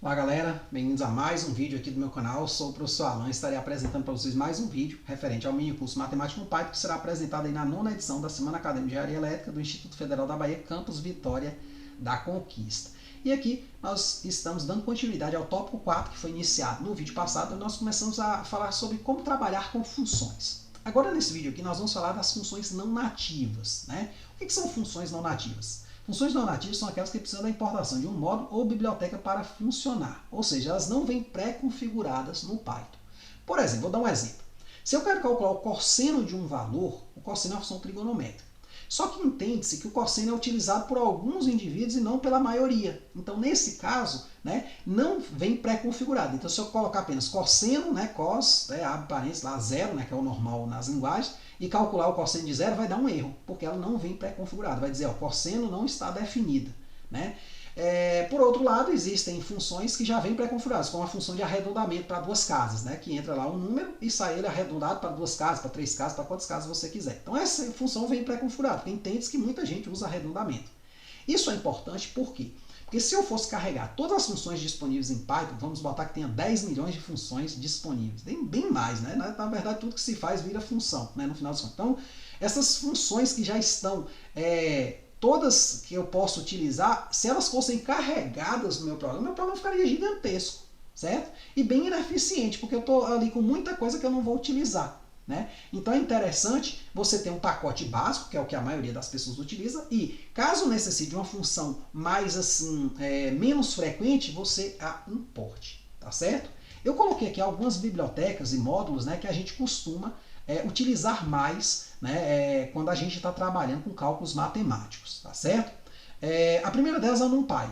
Olá galera, bem-vindos a mais um vídeo aqui do meu canal. Eu sou o professor Alan e estarei apresentando para vocês mais um vídeo referente ao mini curso Matemática no Python, que será apresentado aí na 9ª edição da Semana Acadêmica de Engenharia Elétrica do Instituto Federal da Bahia, Campus Vitória da Conquista. E aqui nós estamos dando continuidade ao tópico 4 que foi iniciado no vídeo passado, e nós começamos a falar sobre como trabalhar com funções. Agora nesse vídeo aqui nós vamos falar das funções não nativas, né? O que são funções não nativas? Funções não nativas são aquelas que precisam da importação de um módulo ou biblioteca para funcionar, ou seja, elas não vêm pré-configuradas no Python. Por exemplo, vou dar um exemplo. Se eu quero calcular o cosseno de um valor, o cosseno é uma função trigonométrica. Só que entende-se que o cosseno é utilizado por alguns indivíduos e não pela maioria. Então, nesse caso, não vem pré-configurado. Então, se eu colocar apenas cosseno, cos, abre parênteses lá, zero, que é o normal nas linguagens, e calcular o cosseno de zero, vai dar um erro, porque ela não vem pré-configurada. Vai dizer, o cosseno não está definida. Por outro lado, existem funções que já vêm pré-configuradas, como a função de arredondamento para duas casas, que entra lá um número e sai ele arredondado para duas casas, para três casas, para quantas casas você quiser. Então essa função vem pré-configurada, porque entende-se que muita gente usa arredondamento. Isso é importante por quê? Porque se eu fosse carregar todas as funções disponíveis em Python, vamos botar que tenha 10 milhões de funções disponíveis, tem bem mais, Na verdade, tudo que se faz vira função, no final das contas. Então, essas funções que já estão todas que eu posso utilizar, se elas fossem carregadas no meu programa ficaria gigantesco, certo? E bem ineficiente, porque eu estou ali com muita coisa que eu não vou utilizar. Então é interessante você ter um pacote básico, que é o que a maioria das pessoas utiliza, e caso necessite de uma função mais assim, menos frequente, você a importe, tá certo? Eu coloquei aqui algumas bibliotecas e módulos que a gente costuma utilizar mais quando a gente está trabalhando com cálculos matemáticos, tá certo? A primeira delas é a NumPy.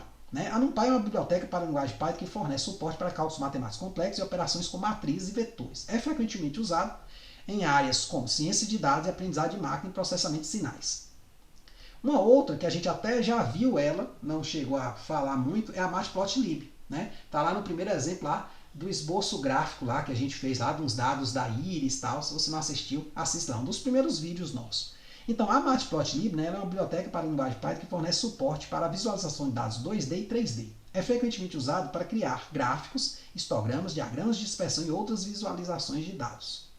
A NumPy é uma biblioteca para a linguagem Python que fornece suporte para cálculos matemáticos complexos e operações com matrizes e vetores. É frequentemente usado em áreas como ciência de dados e aprendizagem de máquina e processamento de sinais. Uma outra que a gente até já viu ela, não chegou a falar muito, é a Matplotlib. Tá lá no primeiro exemplo lá do esboço gráfico lá que a gente fez lá, dos dados da íris e tal. Se você não assistiu, assista lá, um dos primeiros vídeos nossos. Então a Matplotlib ela é uma biblioteca para a linguagem Python que fornece suporte para a visualização de dados 2D e 3D. É frequentemente usado para criar gráficos, histogramas, diagramas de dispersão e outras visualizações de dados.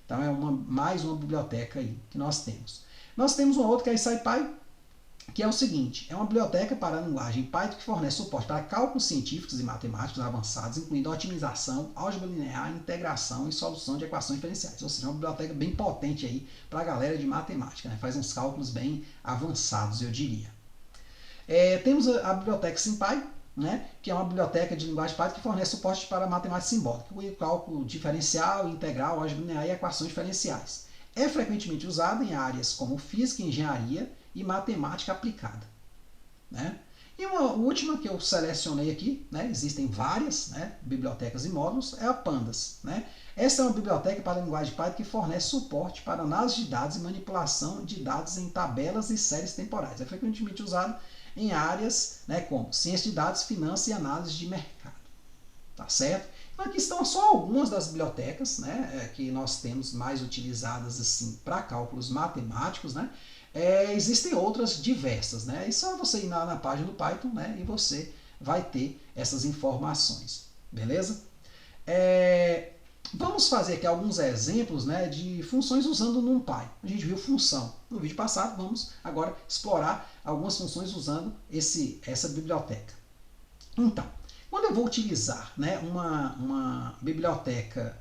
Então é mais uma biblioteca aí que nós temos. Nós temos uma outra que é a SciPy, que é o seguinte, é uma biblioteca para a linguagem Python que fornece suporte para cálculos científicos e matemáticos avançados, incluindo otimização, álgebra linear, integração e solução de equações diferenciais. Ou seja, é uma biblioteca bem potente aí para a galera de matemática, faz uns cálculos bem avançados, eu diria. Temos a biblioteca SymPy, que é uma biblioteca de linguagem Python que fornece suporte para matemática simbólica, com cálculo diferencial, integral, álgebra linear e equações diferenciais. É frequentemente usada em áreas como física, engenharia e matemática aplicada. E uma última que eu selecionei aqui, existem várias bibliotecas e módulos, é a Pandas. Essa é uma biblioteca para a linguagem Python que fornece suporte para análise de dados e manipulação de dados em tabelas e séries temporais. É frequentemente usado em áreas como ciência de dados, finanças e análise de mercado. Tá certo? Então aqui estão só algumas das bibliotecas que nós temos mais utilizadas assim, para cálculos matemáticos. Existem outras diversas. É só você ir na página do Python e você vai ter essas informações. Beleza? Vamos fazer aqui alguns exemplos de funções usando o NumPy. A gente viu função no vídeo passado, vamos agora explorar algumas funções usando essa biblioteca. Então, quando eu vou utilizar uma biblioteca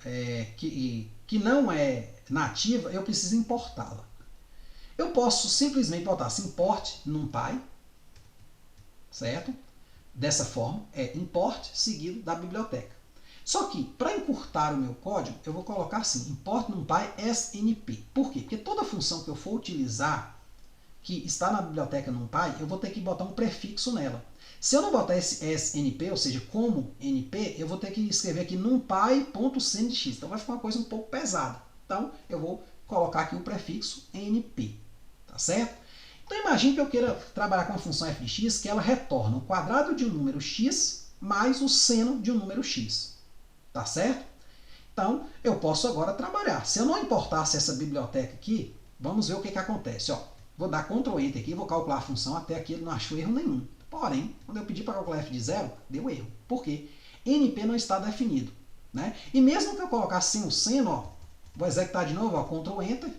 que não é nativa, eu preciso importá-la. Eu posso simplesmente botar assim, import NumPy, certo? Dessa forma, import seguido da biblioteca. Só que, para encurtar o meu código, eu vou colocar assim, import NumPy snp. Por quê? Porque toda função que eu for utilizar, que está na biblioteca NumPy, eu vou ter que botar um prefixo nela. Se eu não botar esse snp, ou seja, como np, eu vou ter que escrever aqui numpy.cndx. Então vai ficar uma coisa um pouco pesada. Então eu vou colocar aqui o prefixo np. Tá certo? Então imagine que eu queira trabalhar com a função f de x, que ela retorna o quadrado de um número x mais o seno de um número x. Tá certo? Então, eu posso agora trabalhar. Se eu não importasse essa biblioteca aqui, vamos ver o que acontece. Vou dar Ctrl Enter aqui, vou calcular a função, até aqui ele não achou erro nenhum. Porém, quando eu pedi para calcular f de 0, deu erro. Por quê? NP não está definido. Né? E mesmo que eu colocar sem o seno, ó, vou executar de novo, ó, Ctrl Enter,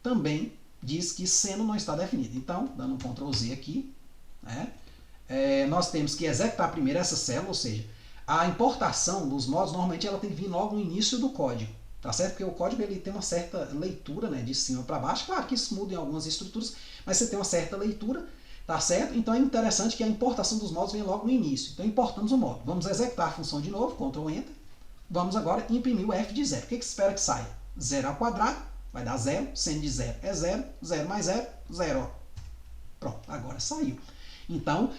também diz que seno não está definido. Então, dando um Ctrl Z aqui, né, nós temos que executar primeiro essa célula, ou seja, a importação dos modos, normalmente ela tem que vir logo no início do código. Tá certo? Porque o código ele tem uma certa leitura, né, de cima para baixo. Claro que isso muda em algumas estruturas, mas você tem uma certa leitura, tá certo? Então é interessante que a importação dos modos venha logo no início. Então importamos o modo. Vamos executar a função de novo, Ctrl Enter. Vamos agora imprimir o f de 0. O que você espera que saia? 0 ao quadrado, vai dar 0. Seno de 0 é 0. 0 mais 0, 0. Ó. Pronto, agora saiu. Então,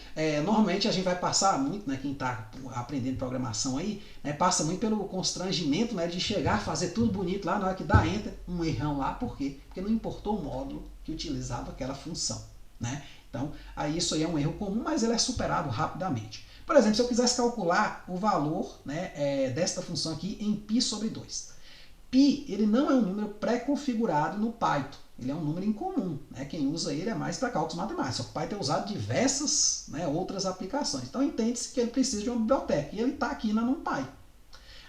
normalmente a gente vai passar muito, né, quem está aprendendo programação aí, né, passa muito pelo constrangimento, né, de chegar, fazer tudo bonito lá, na hora que dá Enter, um errão lá, por quê? Porque não importou o módulo que utilizava aquela função. Né? Então, aí isso aí é um erro comum, mas ele é superado rapidamente. Por exemplo, se eu quisesse calcular o valor, né, desta função aqui em π sobre 2. Π ele não é um número pré-configurado no Python. Ele é um número incomum, né? Quem usa ele é mais para cálculos matemáticos. Só que o Python é usado em diversas, né, outras aplicações. Então entende-se que ele precisa de uma biblioteca. E ele está aqui na NumPy.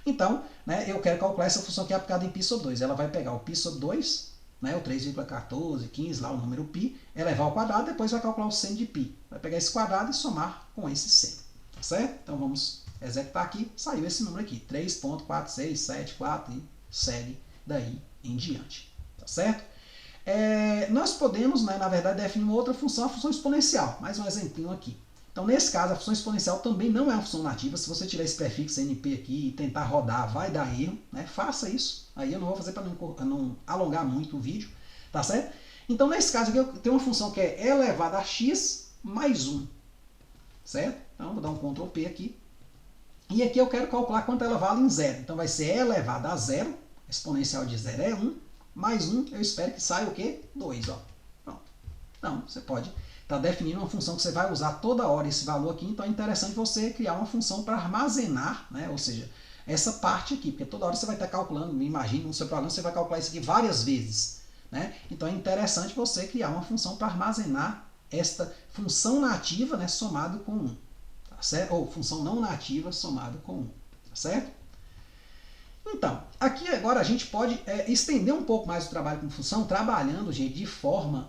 Então, né, eu quero calcular essa função aqui aplicada em π sobre 2. Ela vai pegar o π sobre 2, né, o 3,1415, lá o número π, elevar ao quadrado, depois vai calcular o seno de π. Vai pegar esse quadrado e somar com esse seno. Tá certo? Então vamos executar aqui. Saiu esse número aqui. 3.4674 e segue daí em diante. Tá certo? Nós podemos, né, na verdade, definir uma outra função, a função exponencial. Mais um exemplinho aqui. Então, nesse caso, a função exponencial também não é uma função nativa. Se você tiver esse prefixo NP aqui e tentar rodar, vai dar erro. Né? Faça isso. Aí eu não vou fazer para não alongar muito o vídeo. Tá certo? Então, nesse caso aqui, eu tenho uma função que é elevada a x mais 1. Certo? Então, vou dar um Ctrl P aqui. E aqui eu quero calcular quanto ela vale em 0. Então, vai ser elevada a 0. Exponencial de 0 é 1. Mais 1, eu espero que saia o quê? 2. Ó. Pronto. Então, você pode estar definindo uma função que você vai usar toda hora esse valor aqui. Então, é interessante você criar uma função para armazenar, né? Ou seja, essa parte aqui. Porque toda hora você vai estar calculando, me imagino, no seu programa, você vai calcular isso aqui várias vezes. Né? Então, é interessante você criar uma função para armazenar esta função nativa, né, somado com 1. Tá certo? Ou função não nativa somado com 1. Tá certo? Então, aqui agora a gente pode estender um pouco mais o trabalho com função, trabalhando, gente, de forma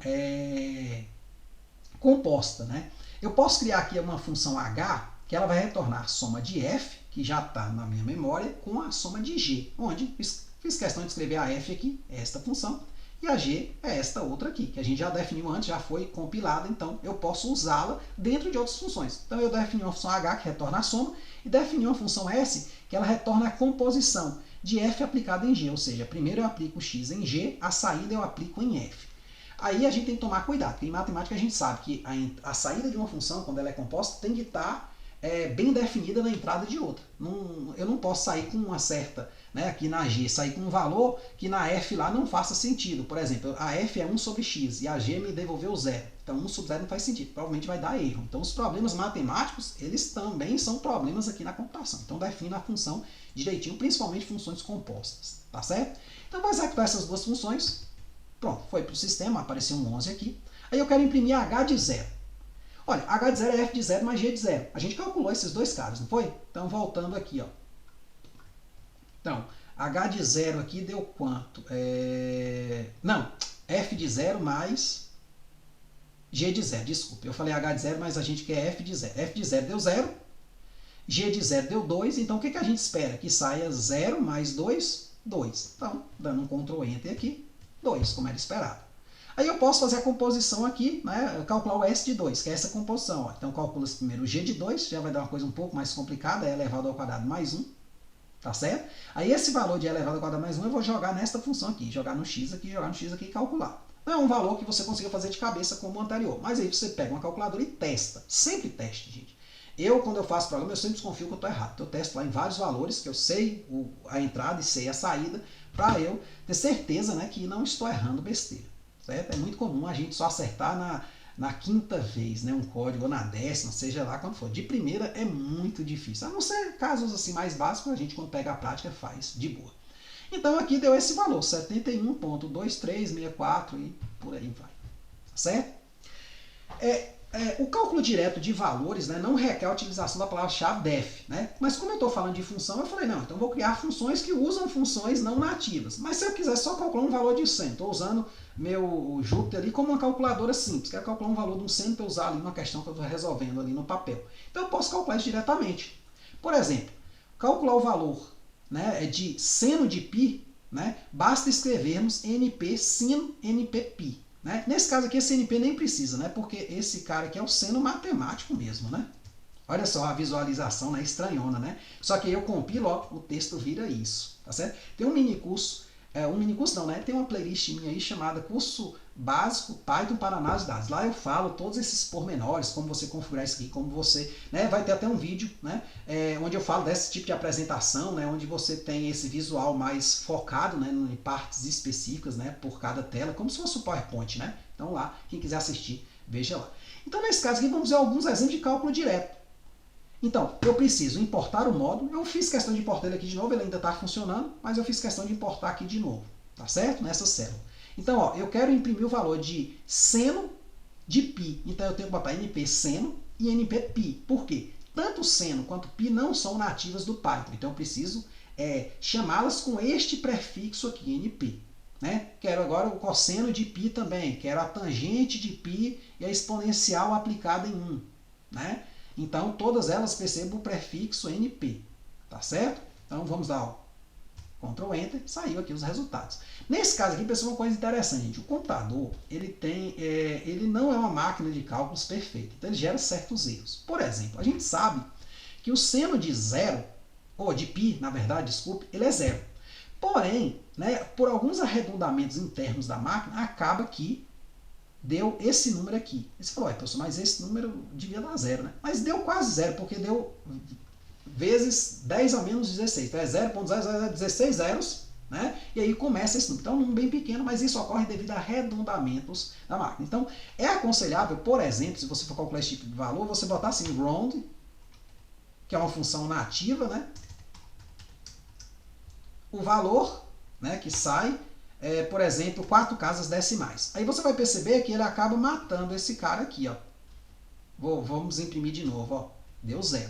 composta. Né? Eu posso criar aqui uma função h, que ela vai retornar a soma de f, que já está na minha memória, com a soma de g, onde fiz questão de escrever a f aqui, esta função, e a g é esta outra aqui, que a gente já definiu antes, já foi compilada, então eu posso usá-la dentro de outras funções. Então eu defini uma função h, que retorna a soma, e defini uma função s, que ela retorna a composição de f aplicada em g, ou seja, primeiro eu aplico x em g, a saída eu aplico em f. Aí a gente tem que tomar cuidado, porque em matemática a gente sabe que a saída de uma função, quando ela é composta, tem que estar bem definida na entrada de outra. Eu não posso sair com uma certa, né, aqui na g, sair com um valor que na f lá não faça sentido. Por exemplo, a f é 1 sobre x e a g me devolveu 0. Então 1 sobre 0 não faz sentido, provavelmente vai dar erro. Então os problemas matemáticos, eles também são problemas aqui na computação. Então defina a função direitinho, principalmente funções compostas. Tá certo? Então vou executar essas duas funções. Pronto, foi para o sistema, apareceu um 11 aqui. Aí eu quero imprimir h de 0. Olha, h de 0 é f de 0 mais g de 0. A gente calculou esses dois caras, não foi? Então, voltando aqui, ó. Então, h de 0 aqui deu quanto? Não, f de 0 mais g de 0. Desculpa, eu falei h de 0, mas a gente quer f de 0. f de 0 deu 0, g de 0 deu 2. Então, o que a gente espera? Que saia 0 mais 2, 2. Então, dando um Ctrl Enter aqui, 2, como era esperado. Aí eu posso fazer a composição aqui, né, calcular o S de 2, que é essa composição. Ó. Então, calcula-se primeiro o G de 2, já vai dar uma coisa um pouco mais complicada, é elevado ao quadrado mais 1, tá certo? Aí esse valor de elevado ao quadrado mais 1 eu vou jogar nesta função aqui, jogar no x aqui, jogar no x aqui e calcular. Não é um valor que você consiga fazer de cabeça como o anterior, mas aí você pega uma calculadora e testa. Sempre teste, gente. Quando eu faço programa, eu sempre desconfio que eu estou errado. Então, eu testo lá em vários valores, que eu sei a entrada e sei a saída, para eu ter certeza, né, que não estou errando besteira. Certo? É muito comum a gente só acertar na quinta vez, né, um código, ou na 10ª, seja lá quando for. De primeira é muito difícil. A não ser casos assim mais básicos, a gente quando pega a prática faz de boa. Então aqui deu esse valor, 71.2364 e por aí vai. Certo? O cálculo direto de valores, né, não requer a utilização da palavra-chave def, né? Mas como eu estou falando de função, eu falei, não, então eu vou criar funções que usam funções não nativas. Mas se eu quiser só calcular um valor de seno, estou usando meu Jupyter ali como uma calculadora simples, quero calcular um valor de um seno para usar ali numa questão que eu estou resolvendo ali no papel. Então eu posso calcular isso diretamente. Por exemplo, calcular o valor, né, de seno de π, né, basta escrevermos np sin np π. Né? Nesse caso aqui, esse NP nem precisa, né? Porque esse cara aqui é o seno matemático mesmo, né? Olha só a visualização, né? Estranhona, né? Só que eu compilo, ó, o texto vira isso, tá certo? Tem um mini curso não, né? Tem uma playlist minha aí chamada Curso Básico Python para Análise de Dados. Lá eu falo todos esses pormenores, como você configurar isso aqui, como você, né? Vai ter até um vídeo, né? Onde eu falo desse tipo de apresentação, né? Onde você tem esse visual mais focado, né? Em partes específicas, né? Por cada tela, como se fosse o PowerPoint, né? Então lá, quem quiser assistir, veja lá. Então nesse caso aqui vamos ver alguns exemplos de cálculo direto. Então, eu preciso importar o módulo. Eu fiz questão de importar ele aqui de novo, ele ainda está funcionando, mas eu fiz questão de importar aqui de novo, tá certo? Nessa célula. Então, ó, eu quero imprimir o valor de seno de π. Então, eu tenho que botar np seno e np π. Por quê? Tanto seno quanto π não são nativas do Python. Então, eu preciso chamá-las com este prefixo aqui, np. Né? Quero agora o cosseno de π também. Quero a tangente de π e a exponencial aplicada em 1. Né? Então, todas elas percebam o prefixo NP, tá certo? Então, vamos dar o Ctrl Enter, saiu aqui os resultados. Nesse caso aqui, pessoal, uma coisa interessante, gente. O computador, ele não é uma máquina de cálculos perfeita, então ele gera certos erros. Por exemplo, a gente sabe que o seno de zero, ou de π, na verdade, desculpe, ele é zero. Porém, né, por alguns arredondamentos internos da máquina, acaba que deu esse número aqui. Você falou, professor, mas esse número devia dar zero, né? Mas deu quase zero, porque deu vezes 10 a menos 16. Então é 0,016 zeros, né? E aí começa esse número. Então é um número bem pequeno, mas isso ocorre devido a arredondamentos da máquina. Então é aconselhável, por exemplo, se você for calcular esse tipo de valor, você botar assim, round, que é uma função nativa, né? O valor, né, que sai, por exemplo, 4 casas decimais. Aí você vai perceber que ele acaba matando esse cara aqui, ó. Vamos imprimir de novo, ó. Deu zero.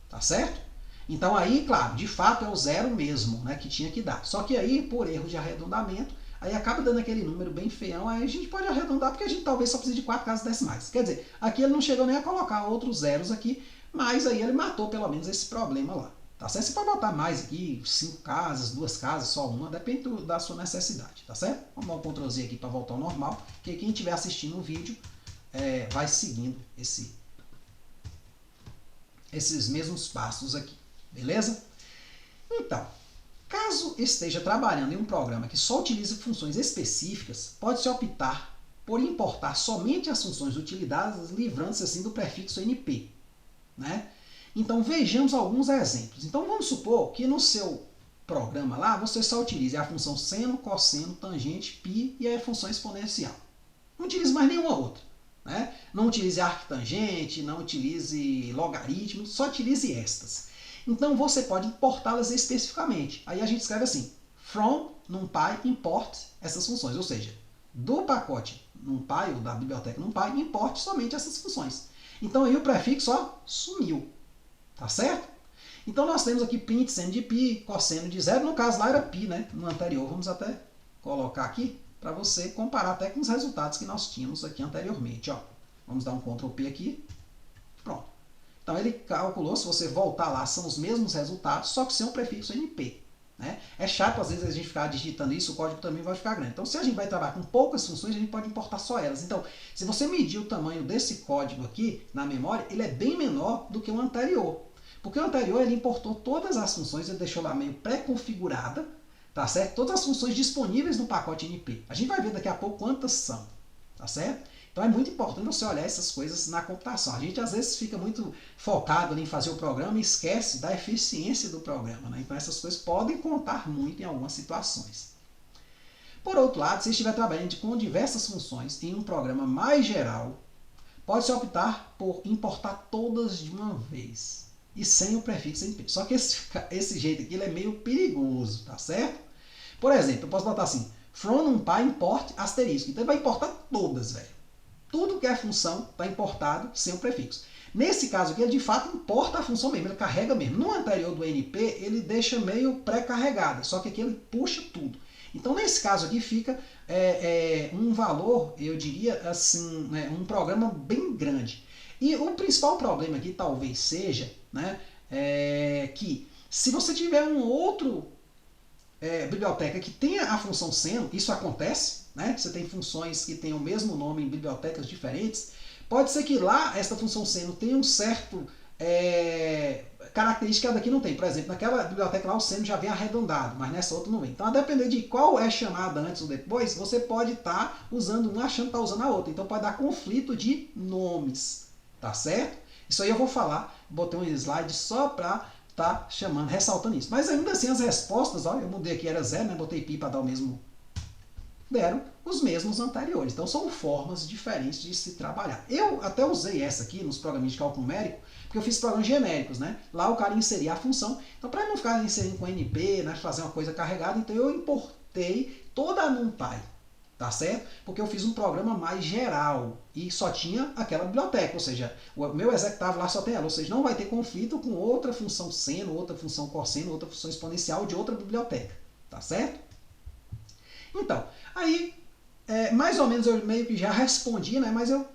Tá certo? Então aí, claro, de fato é o zero mesmo, né, que tinha que dar. Só que aí, por erro de arredondamento, aí acaba dando aquele número bem feião, aí a gente pode arredondar porque a gente talvez só precise de 4 casas decimais. Quer dizer, aqui ele não chegou nem a colocar outros zeros aqui, mas aí ele matou pelo menos esse problema lá. Tá certo? Você pode botar mais aqui, 5 casas, 2 casas, só uma, depende da sua necessidade, tá certo? Vamos dar um Ctrl Z aqui para voltar ao normal, que quem estiver assistindo o vídeo vai seguindo esses mesmos passos aqui, beleza? Então, caso esteja trabalhando em um programa que só utiliza funções específicas, pode-se optar por importar somente as funções utilizadas, livrando-se assim do prefixo NP, né? Então vejamos alguns exemplos. Então vamos supor que no seu programa lá você só utilize a função seno, cosseno, tangente, π e a função exponencial. Não utilize mais nenhuma outra. Né? Não utilize arctangente, não utilize logaritmo, só utilize estas. Então você pode importá-las especificamente. Aí a gente escreve assim, from NumPy import essas funções, ou seja, do pacote NumPy ou da biblioteca NumPy, importe somente essas funções. Então aí o prefixo ó, sumiu. Tá certo? Então nós temos aqui π de seno de π, cosseno de zero, no caso lá era π, né? No anterior, vamos até colocar aqui para você comparar até com os resultados que nós tínhamos aqui anteriormente. Ó. Vamos dar um Ctrl P aqui. Pronto. Então ele calculou, se você voltar lá, são os mesmos resultados, só que sem o prefixo NP. Né? É chato às vezes a gente ficar digitando isso, o código também vai ficar grande. Então se a gente vai trabalhar com poucas funções, a gente pode importar só elas. Então, se você medir o tamanho desse código aqui na memória, ele é bem menor do que o anterior. Porque o anterior ele importou todas as funções, ele deixou lá meio pré-configurada, tá certo? Todas as funções disponíveis no pacote NP. A gente vai ver daqui a pouco quantas são, tá certo? Então é muito importante você olhar essas coisas na computação. A gente às vezes fica muito focado em fazer o programa e esquece da eficiência do programa, né? Então essas coisas podem contar muito em algumas situações. Por outro lado, se estiver trabalhando com diversas funções em um programa mais geral, pode-se optar por importar todas de uma vez. E sem o prefixo NP. Só que esse jeito aqui ele é meio perigoso, tá certo? Por exemplo, eu posso botar assim, from NumPy import asterisco. Então ele vai importar todas, velho. Tudo que é função está importado sem o prefixo. Nesse caso aqui, ele de fato importa a função mesmo, ele carrega mesmo. No anterior do NP, ele deixa meio pré-carregada, só que aqui ele puxa tudo. Então, nesse caso aqui, fica um valor, eu diria assim, um programa bem grande. E o principal problema aqui talvez seja, né, que se você tiver um outro biblioteca que tenha a função seno, isso acontece, né? Você tem funções que têm o mesmo nome em bibliotecas diferentes. Pode ser que lá esta função seno tenha um certo característica que daqui não tem. Por exemplo, naquela biblioteca lá o seno já vem arredondado, mas nessa outra não vem. Então, a depender de qual é chamada antes ou depois, você pode estar usando uma achando que está usando a outra. Então, pode dar conflito de nomes, tá certo? Isso aí eu vou falar, botei um slide só para tá chamando, ressaltando isso. Mas ainda assim as respostas, ó, eu mudei aqui, era 0, né? Botei pi para dar o mesmo, deram os mesmos anteriores. Então são formas diferentes de se trabalhar. Eu até usei essa aqui nos programas de cálculo numérico, porque eu fiz programas genéricos, né? Lá o cara inseria a função. Então para não ficar inserindo com NP, né, fazer uma coisa carregada, então eu importei toda a NumPy. Tá certo? Porque eu fiz um programa mais geral e só tinha aquela biblioteca, ou seja, o meu executável lá só tem ela, ou seja, não vai ter conflito com outra função seno, outra função cosseno, outra função exponencial de outra biblioteca, tá certo? Então, aí, mais ou menos eu meio que já respondi, né, mas eu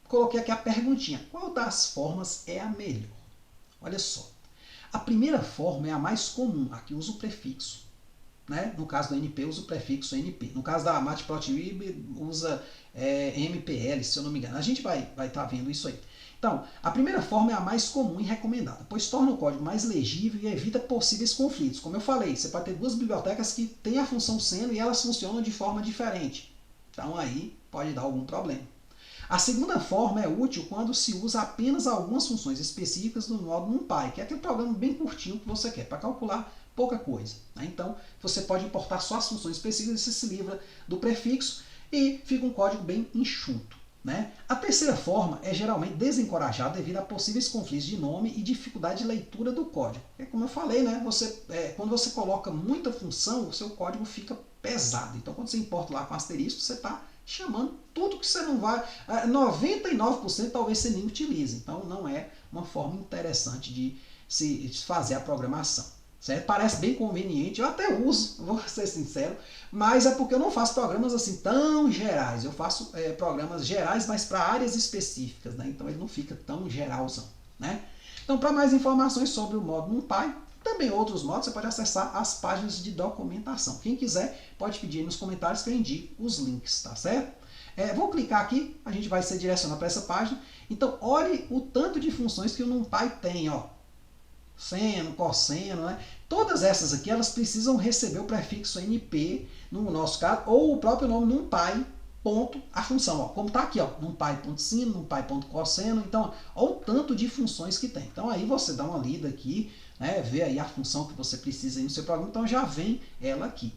coloquei aqui a perguntinha, qual das formas é a melhor? Olha só, a primeira forma é a mais comum, aqui usa o prefixo. Né? No caso do NP, usa o prefixo NP. No caso da Matplotlib, usa MPL, se eu não me engano. A gente vai estar vendo isso aí. Então, a primeira forma é a mais comum e recomendada, pois torna o código mais legível e evita possíveis conflitos. Como eu falei, você pode ter duas bibliotecas que têm a função seno e elas funcionam de forma diferente. Então, aí pode dar algum problema. A segunda forma é útil quando se usa apenas algumas funções específicas do modo NumPy, que é aquele programa bem curtinho que você quer, para calcular pouca coisa. Né? Então, você pode importar só as funções específicas e você se livra do prefixo e fica um código bem enxuto. Né? A terceira forma é geralmente desencorajada devido a possíveis conflitos de nome e dificuldade de leitura do código. Como eu falei, né? Quando você coloca muita função, o seu código fica pesado. Então, quando você importa lá com asterisco, você está chamando tudo que você não vai... 99% talvez você nem utilize. Então, não é uma forma interessante de se fazer a programação. Certo? Parece bem conveniente, eu até uso, vou ser sincero, mas é porque eu não faço programas assim tão gerais. Eu faço programas gerais, mas para áreas específicas, né? Então ele não fica tão geralzão. Né? Então, para mais informações sobre o modo NumPy, também outros modos, você pode acessar as páginas de documentação. Quem quiser pode pedir aí nos comentários que eu indico os links, tá certo? Vou clicar aqui, a gente vai ser direcionado para essa página. Então, olhe o tanto de funções que o NumPy tem, ó. Seno, cosseno, né? Todas essas aqui, elas precisam receber o prefixo NP, no nosso caso, ou o próprio nome NumPy, ponto, a função, ó, como está aqui, ó, NumPy.sino, NumPy.cosseno, então, olha o tanto de funções que tem. Então, aí você dá uma lida aqui, né, vê aí a função que você precisa aí no seu programa, então já vem ela aqui.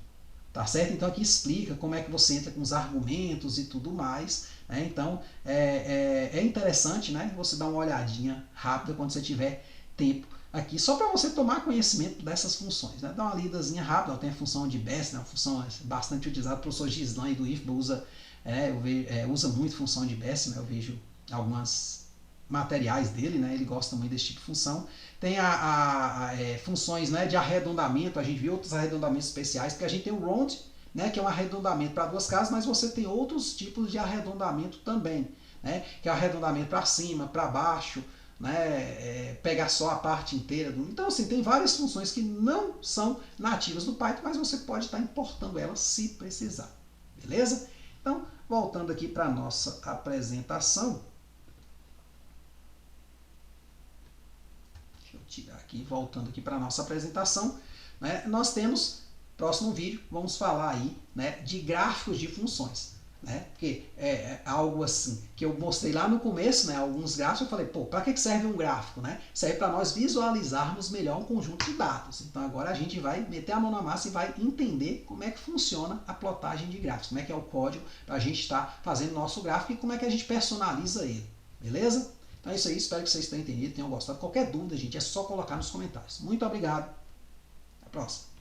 Tá certo? Então aqui explica como é que você entra com os argumentos e tudo mais. Né? Então, é interessante, né, você dar uma olhadinha rápida quando você tiver tempo aqui, só para você tomar conhecimento dessas funções. Né? Dá uma lidazinha rápida, tem a função de BESS, né? Uma função bastante utilizada, o professor Gislan e do IFBA usa muito função de BESS, né? Eu vejo alguns materiais dele, né? Ele gosta muito desse tipo de função. Tem funções, né, de arredondamento, a gente viu outros arredondamentos especiais, porque a gente tem o round, né, que é um arredondamento para duas casas, mas você tem outros tipos de arredondamento também, né, que é o arredondamento para cima, para baixo, né, pegar só a parte inteira. Então, assim, tem várias funções que não são nativas do Python, mas você pode estar importando elas se precisar. Beleza? Então, voltando aqui para a nossa apresentação. Deixa eu tirar aqui, voltando aqui para a nossa apresentação. Né, nós temos, próximo vídeo, vamos falar aí, né, de gráficos de funções. Né? Porque é algo assim que eu mostrei lá no começo, né? Alguns gráficos, eu falei, pô, para que serve um gráfico? Né? Serve para nós visualizarmos melhor um conjunto de dados. Então agora a gente vai meter a mão na massa e vai entender como é que funciona a plotagem de gráficos, como é que é o código para a gente estar fazendo nosso gráfico e como é que a gente personaliza ele. Beleza? Então é isso aí, espero que vocês tenham entendido, tenham gostado. Qualquer dúvida, gente, é só colocar nos comentários. Muito obrigado, até a próxima.